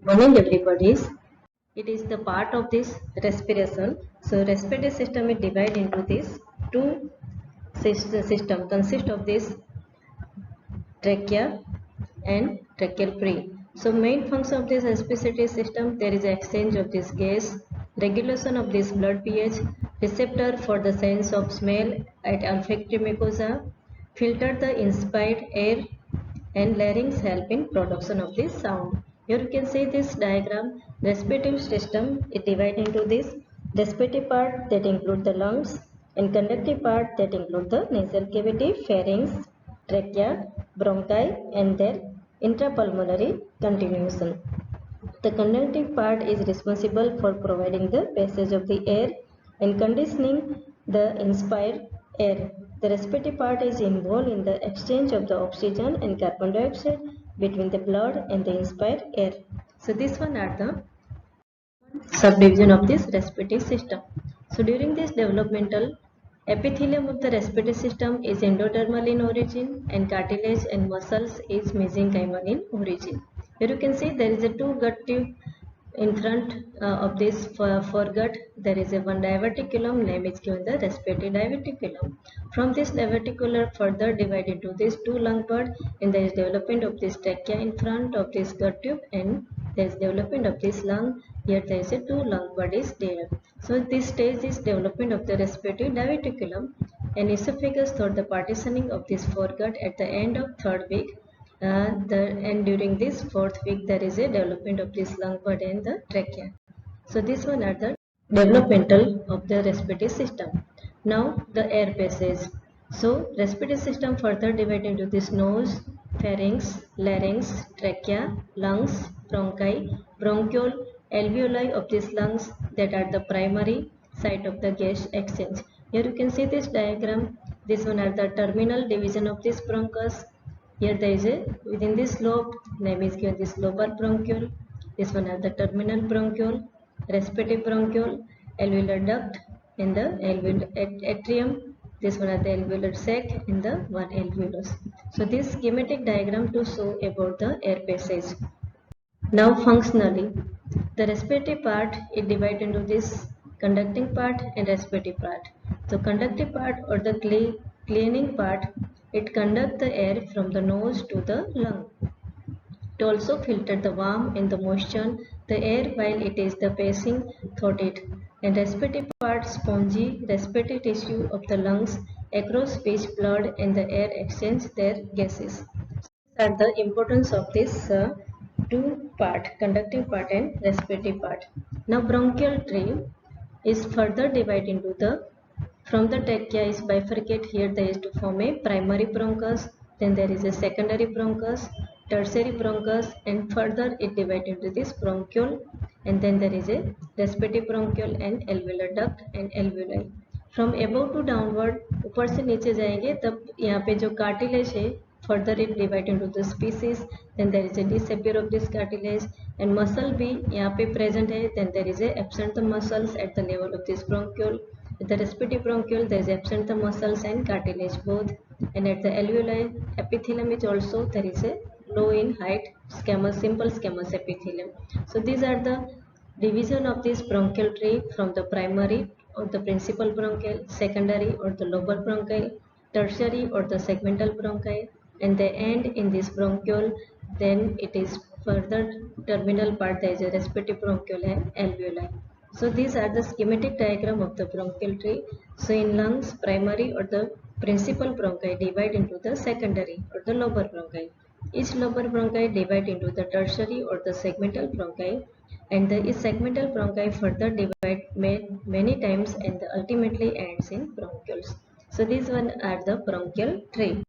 Morning everybody. It is the part of this respiration. So respiratory system is divided into this two system consist of this trachea and tracheal tree. So main function of this respiratory system, there is exchange of this gas, regulation of this blood pH, receptor for the sense of smell at olfactory mucosa, filter the inspired air, and larynx help in production of this sound. Here you can see this diagram. Respiratory system is divided into this respiratory part that include the lungs and conductive part that include the nasal cavity, pharynx, trachea, bronchi and their intrapulmonary continuation. The conductive part is responsible for providing the passage of the air and conditioning the inspired air. The respiratory part is involved in the exchange of the oxygen and carbon dioxide between the blood and the inspired air. So this one are the subdivision of this respiratory system. So during this developmental, epithelium of the respiratory system is endodermal in origin and cartilage and muscles is mesenchymal in origin. Here you can see there is a two gut tube in front of this foregut. There is a one diverticulum, name is given the respiratory diverticulum. From this diverticulum further divided into these two lung bud, and there is development of this trachea in front of this gut tube, and there is development of this lung. Here there is a two lung bud is there. So this stage is development of the respiratory diverticulum, and esophagus through the partitioning of this foregut at the end of third week. And during this fourth week there is a development of this lung bud and the trachea. So this one are the developmental of the respiratory system. Now the air passage. So respiratory system further divided into this nose, pharynx, larynx, trachea, lungs, bronchi, bronchiole, alveoli of these lungs that are the primary site of the gas exchange. Here you can see this diagram. This one are the terminal division of this bronchus. Here there is a within this lobe, name is given this lobar bronchiole. This one are the terminal bronchiole, respiratory bronchiole, alveolar duct in the alveolar atrium. This one are the alveolar sac in the one alveolus. So this schematic diagram to show about the air passage. Now functionally, the respiratory part is divided into this conducting part and respiratory part. So conductive part or the cleaning part, it conducts the air from the nose to the lung. It also filters the warm and the moisture, the air while it is the passing through it. And respiratory part, spongy respiratory tissue of the lungs across which blood and the air exchange their gases. These are the importance of this two part, conductive part and respiratory part. Now bronchial tree is further divided into the, from the trachea is bifurcate. Here there is to form a primary bronchus, then there is a secondary bronchus, tertiary bronchus, and further it divided into this bronchiole, and then there is a respiratory bronchiole and alveolar duct and alveoli. From above to downward, ऊपर से नीचे जाएंगे तब यहाँ पे जो cartilage है further it divide into the species, then there is a disappear of this cartilage and muscle भी यहाँ पे present है, then there is a absent the muscles at the level of this bronchiole. At the respiratory bronchiole there is absent the muscles and cartilage both, and at the alveoli epithelium is also there is a low in height squamous, simple squamous epithelium. So these are the division of this bronchial tree from the primary or the principal bronchial, secondary or the lobar bronchial, tertiary or the segmental bronchi, and they end in this bronchiole. Then it is further terminal part, there is a respiratory bronchiole and alveoli. So these are the schematic diagram of the bronchial tree. So in lungs, primary or the principal bronchi divide into the secondary or the lobar bronchi. Each lobar bronchi divide into the tertiary or the segmental bronchi, and the segmental bronchi further divide many times and ultimately ends in bronchioles. So these one are the bronchial tree.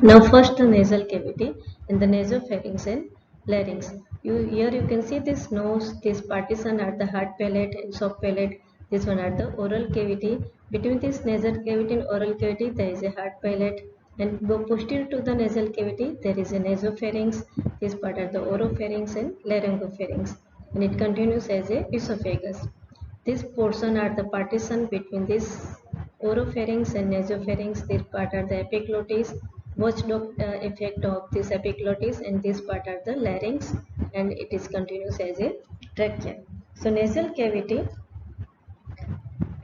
Now first the nasal cavity and the nasopharynx and larynx. Here you can see this nose, this partition are the hard palate and soft palate. This one are the oral cavity. Between this nasal cavity and oral cavity there is a hard palate, and go posterior to the nasal cavity there is a nasopharynx. This part are the oropharynx and laryngopharynx, and it continues as a esophagus. This portion are the partition between this oropharynx and nasopharynx. This part are the epiglottis, watchdog effect of this epiglottis, and this part are the larynx, and it is continuous as a trachea. So nasal cavity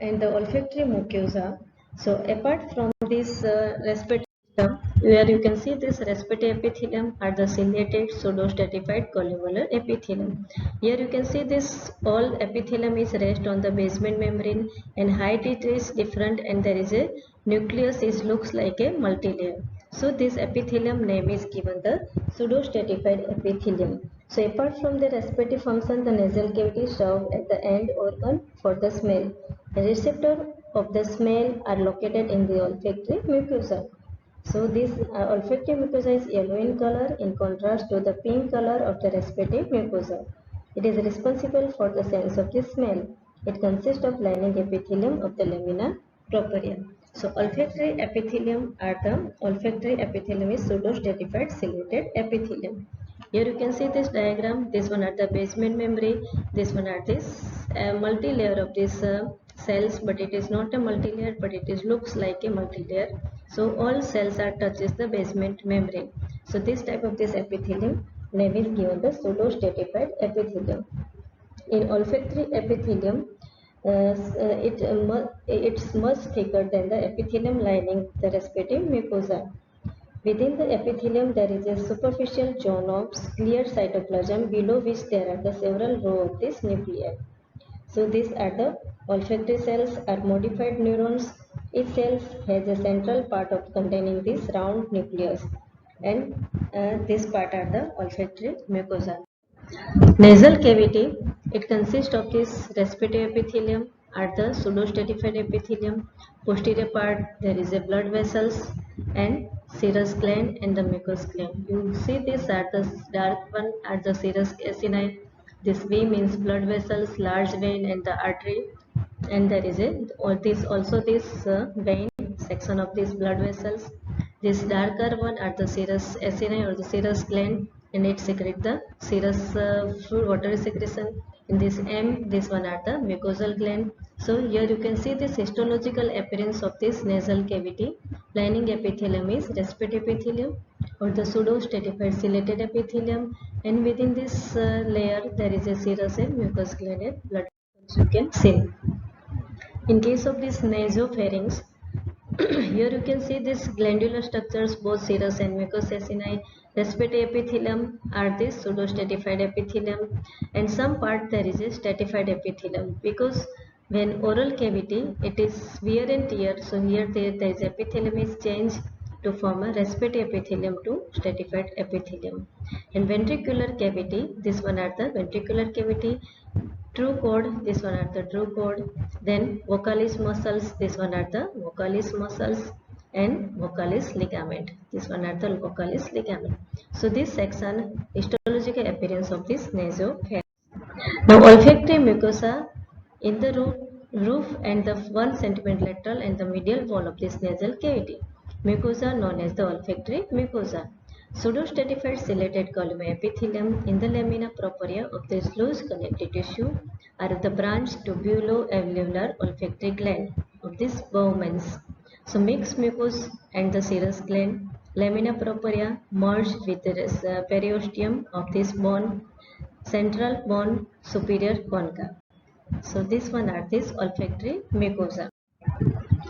and the olfactory mucosa. So apart from this respiratory system, where you can see this respiratory epithelium are the ciliated pseudostratified columnar epithelium. Here you can see this all epithelium is rest on the basement membrane, and height it is different, and there is a nucleus is looks like a multilayer. So this epithelium name is given the pseudostratified epithelium. So apart from the respiratory function, the nasal cavity serves as the end organ for the smell. The receptor of the smell are located in the olfactory mucosa. So this olfactory mucosa is yellow in color in contrast to the pink color of the respiratory mucosa. It is responsible for the sense of the smell. It consists of lining epithelium of the lamina propria. So olfactory epithelium are the olfactory epithelium is pseudostratified ciliated epithelium. Here you can see this diagram. This one are the basement membrane. This one are this multi-layer of this cells, but it is not a multi-layer, but it is looks like a multi-layer. So all cells are touches the basement membrane. So this type of this epithelium name is given the pseudostratified epithelium. In olfactory epithelium, it's much thicker than the epithelium lining the respiratory mucosa. Within the epithelium, there is a superficial zone of clear cytoplasm below which there are the several rows of this nuclei. So these are the olfactory cells are modified neurons. Each cell has a central part of containing this round nucleus, and this part are the olfactory mucosa. Nasal cavity, it consists of this respiratory epithelium at the pseudostratified epithelium. Posterior part there is a blood vessels and serous gland and the mucous gland. You see this at the dark one at the serous acini. This V means blood vessels, large vein and the artery, and there is a or this also this vein section of these blood vessels. This darker one are the serous acini or the serous gland, and it secrete the serous fluid watery secretion. In this M, this one are the mucosal gland. So here you can see this histological appearance of this nasal cavity. Lining epithelium is respiratory epithelium or the pseudostratified ciliated epithelium, and within this layer there is a serous and mucous gland and blood vessels you can see. In case of this nasopharynx, here you can see this glandular structures, both serous and mucous acini. Respiratory epithelium are this pseudostratified epithelium, and some part there is a stratified epithelium, because when oral cavity it is wear and tear, so here there is epithelium is changed to form a respiratory epithelium to stratified epithelium. In ventricular cavity, this one are the ventricular cavity. True chord, this one are the true chord. Then vocalis muscles, this one are the vocalis muscles, and vocalis ligament. This one are the vocalis ligament. So this section histological appearance of this nasopharynx. Now olfactory mucosa in the roof and the 1 centimeter lateral and the medial wall of this nasal cavity. Mucosa known as the olfactory mucosa. Pseudostratified ciliated columnar epithelium in the lamina propria of this loose connective tissue are the branch tubulo-alveolar olfactory gland of this Bowman's. So mixed mucus and the serous gland, lamina propria merged with the periosteum of this bone, central bone superior concha. So this one are this olfactory mucosa.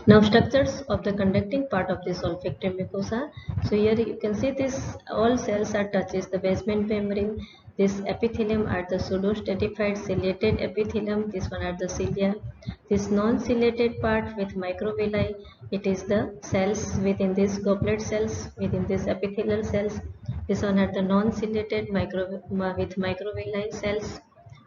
Now structures of the conducting part of this olfactory mucosa. So here you can see this all cells are touches the basement membrane. This epithelium are the pseudostratified ciliated epithelium. This one are the cilia. This non-ciliated part with microvilli, it is the cells within this goblet cells, within this epithelial cells. This one are the non-ciliated with microvilli cells.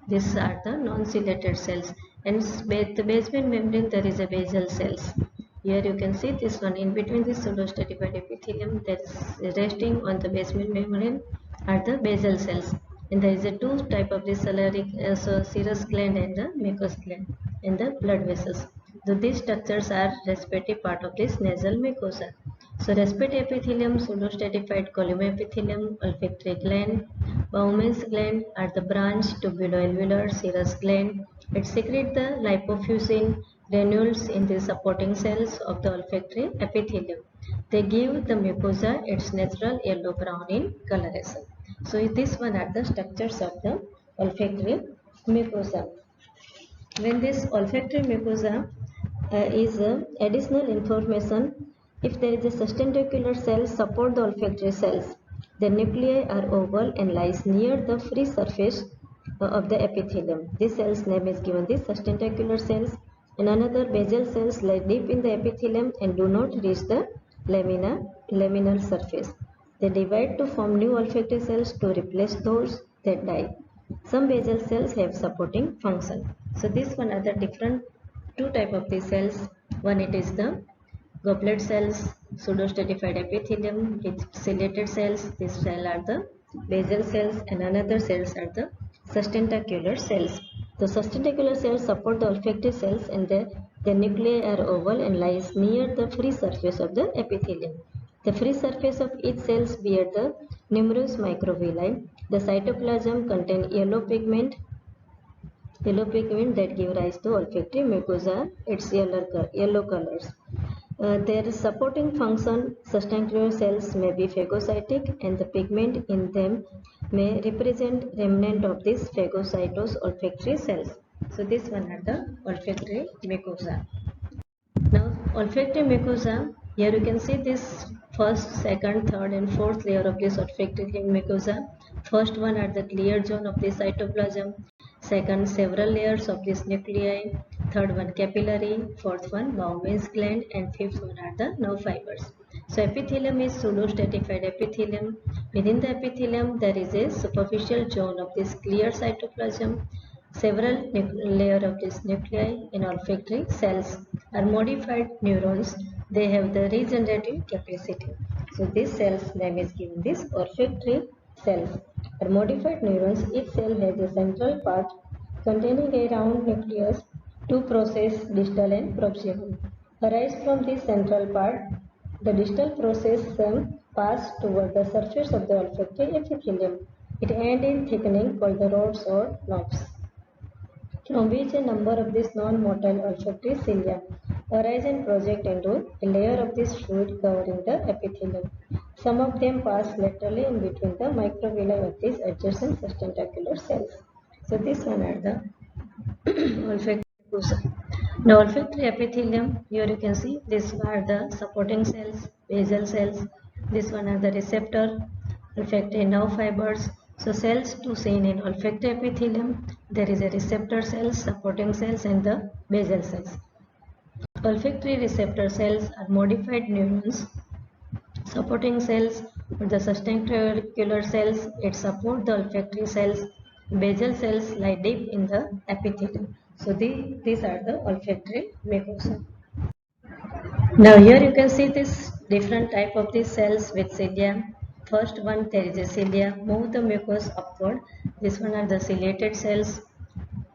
These are the non-ciliated cells, and the basement membrane there is a basal cells. Here you can see this one in between this pseudostratified epithelium that is resting on the basement membrane are the basal cells, and there is a two type of this serous gland and the mucous gland and the blood vessels. So these structures are respiratory part of this nasal mucosa. So respiratory epithelium, pseudostratified columnar epithelium, olfactory gland, Bowman's gland are the branch tubuloalveolar serous gland. It secretes the lipofuscin granules in the supporting cells of the olfactory epithelium. They give the mucosa its natural yellow brown in coloration. So this one are the structures of the olfactory mucosa. When this olfactory mucosa is additional information, if there is a sustentacular cell support the olfactory cells, the nuclei are oval and lies near the free surface of the epithelium. This cell's name is given this sustentacular cells, and another basal cells lie deep in the epithelium and do not reach the laminar surface. They divide to form new olfactory cells to replace those that die. Some basal cells have supporting function. So this one are the different two type of the cells. One it is the goblet cells, pseudostratified epithelium with ciliated cells. These cells are the basal cells, and another cells are the sustentacular cells. The sustentacular cells support the olfactory cells, and the nuclei are oval and lies near the free surface of the epithelium. The free surface of each cells bear the numerous microvilli. The cytoplasm contain yellow pigment that give rise to olfactory mucosa, its yellow colors. Their supporting function, sustentacular cells may be phagocytic, and the pigment in them may represent remnant of these phagocytous olfactory cells. So this one are the olfactory mucosa. Now olfactory mucosa, here you can see this first, second, third and fourth layer of this olfactory mucosa. First one are the clear zone of the cytoplasm, second several layers of this nuclei, third one capillary, fourth one Bowman's gland, and fifth one are the nerve fibers. So epithelium is pseudostratified epithelium. Within the epithelium there is a superficial zone of this clear cytoplasm. Several layers of this nuclei in olfactory cells are modified neurons. They have the regenerative capacity. So this cell's name is given this olfactory cells are modified neurons. Each cell has a central part containing a round nucleus to process distal and proximal. Arise from this central part, the distal process pass toward the surface of the olfactory epithelium. It ends in thickening called the rods or knobs, from which a number of these non-motile olfactory cilia arise and project into a layer of this fluid covering the epithelium. Some of them pass laterally in between the microvilli of these adjacent sustentacular cells. So these one are the olfactory mucosa. The olfactory epithelium, here you can see these are the supporting cells, basal cells. This one are the receptor, olfactory nerve fibers. So cells to seen in olfactory epithelium, there is a receptor cells, supporting cells, and the basal cells. Olfactory receptor cells are modified neurons. Supporting cells or the sustentacular cells, it support the olfactory cells. Basal cells lie deep in the epithelium. So these are the olfactory mucosa. Now here you can see this different type of these cells with cilia. First one, there is a cilia. Move the mucus upward. This one are the ciliated cells.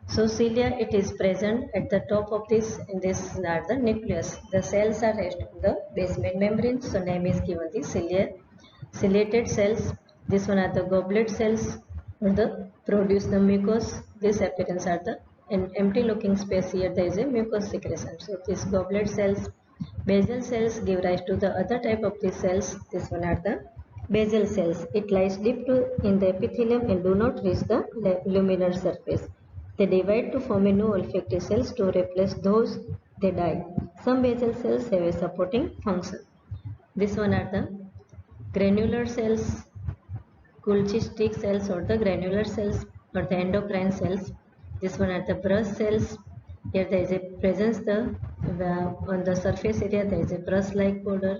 So cilia, it is present at the top of this, and this are the nucleus. The cells are rest on the basement membrane. So name is given the ciliated cells. This one are the goblet cells, or the produce the mucus. This appearance are the empty looking space. Here there is a mucus secretion. So these goblet cells. Basal cells give rise to the other type of these cells. This one are the basal cells. It lies deep in the epithelium and do not reach the luminar surface. They divide to form a new olfactory cells to replace those they die. Some basal cells have a supporting function. This one are the granular cells, Golgi stick cells, or the granular cells, or the endocrine cells. This one are the brush cells. Here there is a presence on the surface area there is a brush-like border,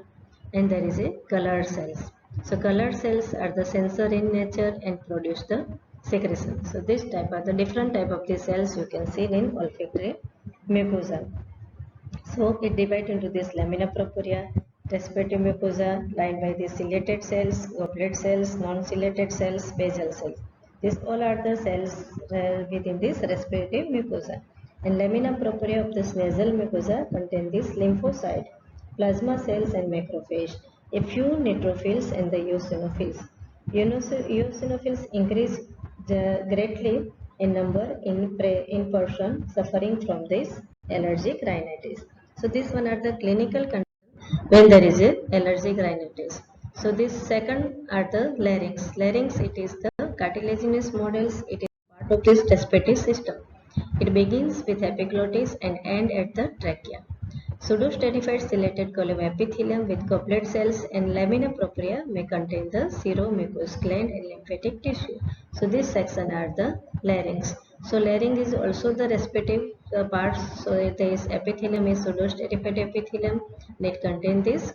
and there is a colored cells. So colored cells are the sensor in nature and produce the secretion. So this type are the different type of the cells you can see in olfactory mucosa. So it divides into this lamina propria, respiratory mucosa lined by the ciliated cells, goblet cells, non-ciliated cells, basal cells. These all are the cells within this respiratory mucosa. And lamina propria of this nasal mucosa contain this lymphocyte, plasma cells and macrophage, a few neutrophils and the eosinophils. Eosinophils increase greatly in number in person suffering from this allergic rhinitis. So this one are the clinical conditions when there is a allergic rhinitis. So this second are the larynx. Larynx, it is the cartilaginous models. It is part of this respiratory system. It begins with epiglottis and end at the trachea. Pseudostratified ciliated column epithelium with goblet cells and lamina propria may contain the seromucous gland and lymphatic tissue. So this section are the larynx. So larynx is also the respiratory part. So this epithelium is pseudostratified epithelium that contain this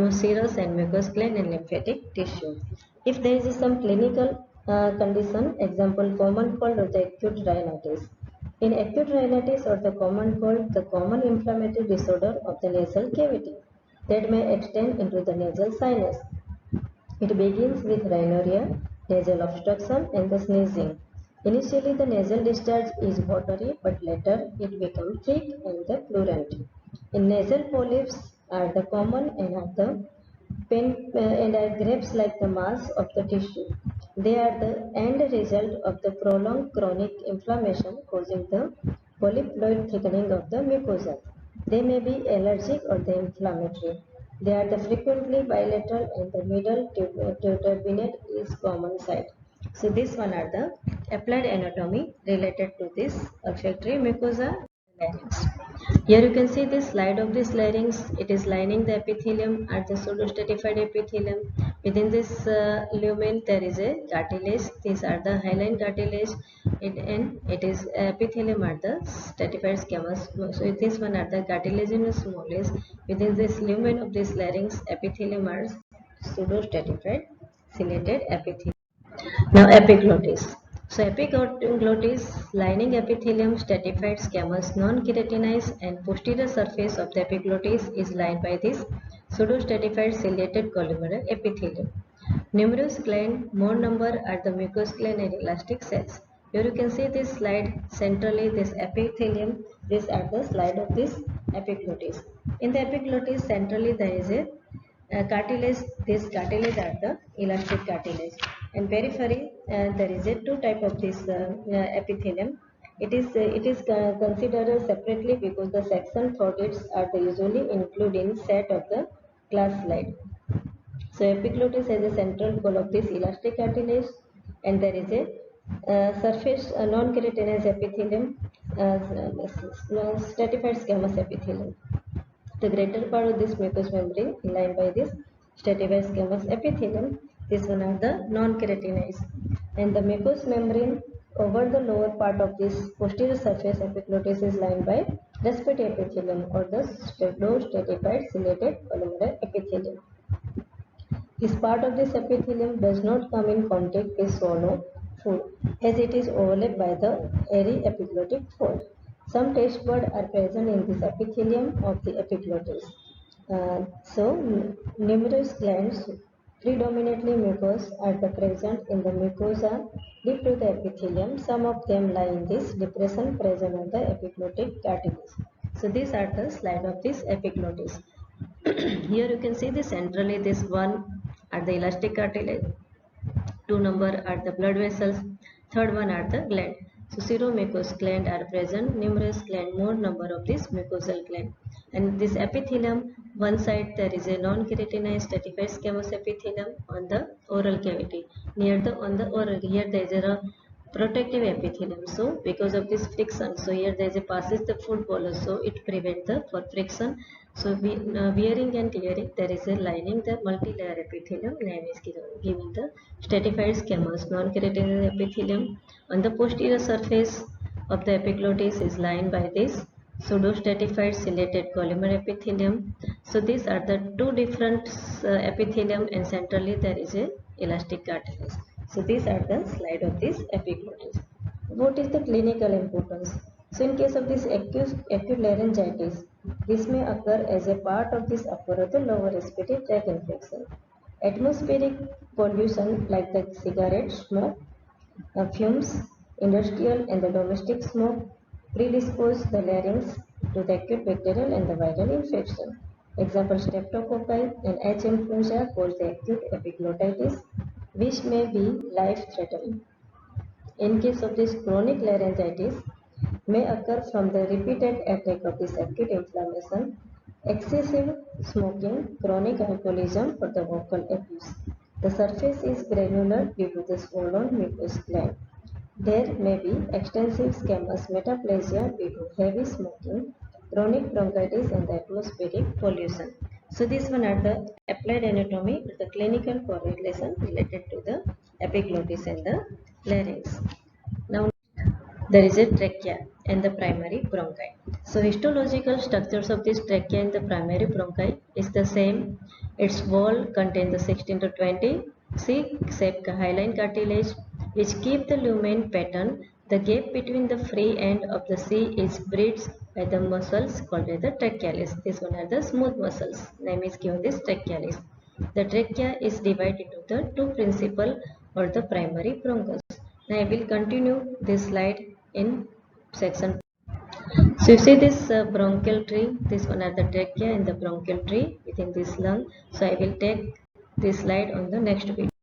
serous and mucous gland and lymphatic tissue. If there is some clinical condition, example common cold or the acute rhinitis. In acute rhinitis or the common cold, the common inflammatory disorder of the nasal cavity that may extend into the nasal sinus. It begins with rhinorrhea, nasal obstruction, and the sneezing. Initially, the nasal discharge is watery, but later it becomes thick and the plurulent. In nasal polyps are the common and are the and are grapes like the mass of the tissue. They are the end result of the prolonged chronic inflammation causing the polyploid thickening of the mucosa. They may be allergic or the inflammatory. They are the frequently bilateral and the middle turbinate is common site. So this one are the applied anatomy related to this olfactory mucosa larynx. Here you can see this slide of this larynx. It is lining the epithelium at the pseudostratified epithelium. Within this lumen there is a cartilage. These are the hyaline cartilage, and it is epithelium at the stratified squamous. So this one are the cartilaginous molars. Within this lumen of this larynx, epithelium are pseudostratified ciliated epithelium. Now epiglottis. So epiglottis, lining epithelium, stratified squamous, non-keratinized, and posterior surface of the epiglottis is lined by this pseudostratified ciliated columnar epithelium. Numerous glands, more number are the mucous gland and elastic cells. Here you can see this slide centrally this epithelium. These are the slide of this epiglottis. In the epiglottis centrally there is a cartilage. This cartilage are the elastic cartilage, and periphery there is a two type of this epithelium. It is considered separately because the section throats are the usually included in set of the class slide. So epiglottis has a central pole of this elastic cartilage, and there is a surface non-keratinized epithelium, stratified squamous epithelium. The greater part of this mucous membrane lined by this stratified squamous epithelium. This one are the non-keratinized, and the mucous membrane over the lower part of this posterior surface epiglottis is lined by respiratory epithelium or the stratified ciliated columnar epithelium. This part of this epithelium does not come in contact with swallow food as it is overlapped by the airy epiglottic fold. Some taste buds are present in this epithelium of the epiglottis. Numerous glands, predominantly mucous, are present in the mucosa deep to the epithelium. Some of them lie in this depression present on the epiglottic cartilage. So these are the slide of this epiglottis. Here you can see the centrally this one are the elastic cartilage, two number are the blood vessels, third one are the gland. So seromucous gland are present, numerous gland, more number of this mucosal gland. And this epithelium, one side there is a non-keratinized stratified squamous epithelium on the oral cavity. Near the on the oral, here there is a protective epithelium. So because of this friction, so here there is a passes the food bolus, so it prevents the for friction. So wearing and clearing, there is a lining the multi-layer epithelium. Name is given the stratified squamous non-keratinized epithelium. On the posterior surface of the epiglottis is lined by this pseudostratified ciliated columnar epithelium. So these are the two different epithelium, and centrally there is a elastic cartilage. So these are the slide of this epiglottis. What is the clinical importance? So in case of this acute laryngitis, this may occur as a part of this upper or the lower respiratory tract infection. Atmospheric pollution like the cigarette smoke, fumes, industrial and the domestic smoke predispose the larynx to the acute bacterial and the viral infection. Example, streptococci and H. influenza cause the acute epiglottitis, which may be life-threatening. In case of this chronic laryngitis, may occur from the repeated attack of this acute inflammation excessive smoking, chronic alcoholism, or the vocal abuse. The surface is granular due to the swollen mucous gland. There may be extensive squamous metaplasia due to heavy smoking, chronic bronchitis, and the atmospheric pollution. So these one are the applied anatomy with the clinical correlation related to the epiglottis and the larynx. Now there is a trachea and the primary bronchi. So histological structures of this trachea and the primary bronchi is the same. Its wall contains the 16 to 20 C-shaped hyaline cartilage which keep the lumen pattern. The gap between the free end of the C is bridged by the muscles called as the trachealis. This one are the smooth muscles. Name is given this trachealis. The trachea is divided into the two principal or the primary bronchus. Now I will continue this slide in section. So you see this bronchial tree, this one are the trachea and the bronchial tree within this lung. So I will take this slide on the next video.